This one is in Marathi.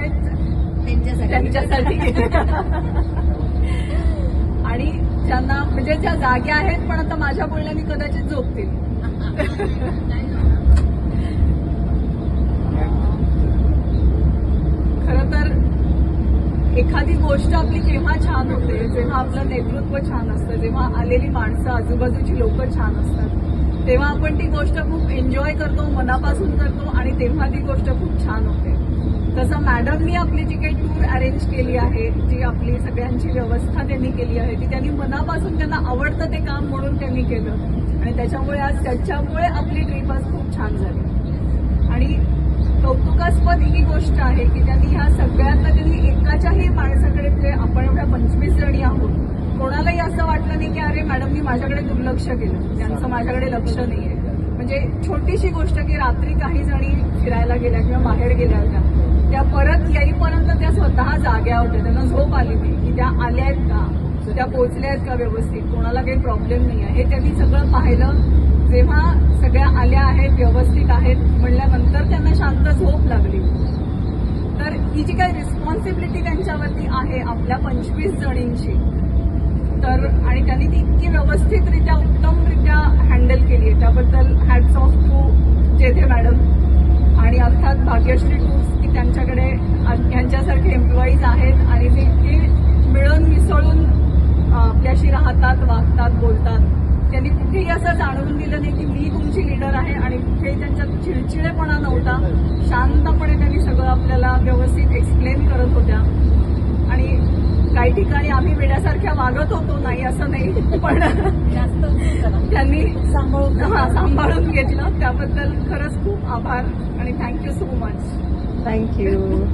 आहेत त्यांच्यासाठी आणि ज्यांना म्हणजे ज्या जाग्या आहेत पण आता माझ्या बोलण्याने कदाचित झोपतील. खरं तर एखादी गोष्ट आपली केव्हा छान होते, जेव्हा आपलं नेतृत्व छान असतं, जेव्हा आलेली माणसं आजूबाजूची लोक छान असतात, तेव्हा आपण ती गोष्ट खूप एन्जॉय करतो, मनापासून करतो आणि तेव्हा ती गोष्ट खूप छान होते. तसं मॅडमनी आपली जी काही टूर अरेंज केली आहे, जी आपली सगळ्यांची व्यवस्था त्यांनी केली आहे, ती त्यांनी मनापासून त्यांना आवडतं ते काम म्हणून त्यांनी केलं आणि त्याच्यामुळे आपली ट्रिप आज खूप छान झाली. आणि कौतुकास्पद ही गोष्ट आहे की त्यांनी ह्या सगळ्यांना त्यांनी एकाच्याही माणसाकडे म्हणजे आपण एवढ्या 25 जणी आहोत, कोणालाही असं वाटलं नाही की अरे मॅडमनी माझ्याकडे दुर्लक्ष केलं, त्यांचं माझ्याकडे लक्ष नाहीये. म्हणजे छोटीशी गोष्ट की रात्री काही जणी फिरायला गेल्या किंवा बाहेर गेल्या होत्या, त्या परत येईपर्यंत त्या स्वतः जाग्या होत्या, त्यांना झोप आली नाही की त्या आल्या आहेत का, त्या पोहोचल्या आहेत का व्यवस्थित, कोणाला काही प्रॉब्लेम नाही आहे, हे त्यांनी सगळं पाहिलं. जेव्हा सगळ्या आल्या आहेत, व्यवस्थित आहेत म्हणल्यानंतर त्यांना शांत झोप लागली. तर ही जी काही रिस्पॉन्सिबिलिटी त्यांच्यावरती आहे आपल्या 25 जणींची, तर आणि त्यांनी ती इतकी व्यवस्थितरित्या उत्तमरित्या हँडल केली आहे, त्याबद्दल हॅट्स ऑफ टू जेथे मॅडम आणि अर्थात भाग्यश्री टूर्स की त्यांच्याकडे यांच्यासारखे एम्प्लॉईज आहेत आणि ते इतके मिळून मिसळून आपल्याशी राहतात, वागतात, बोलतात. त्यांनी कुठेही असं जाणवून दिलं नाही की मी तुमची लीडर आहे आणि कुठेही त्यांच्यात चिडचिडेपणा नव्हता. शांतपणे त्यांनी सगळं आपल्याला व्यवस्थित एक्सप्लेन करत होत्या आणि काही ठिकाणी आम्ही वेड्यासारख्या वागत होतो, नाही असं नाही, पण त्यांनी सांभाळून घेतलं. त्याबद्दल खरंच खूप आभार आणि थँक्यू सो मच. थँक्यू.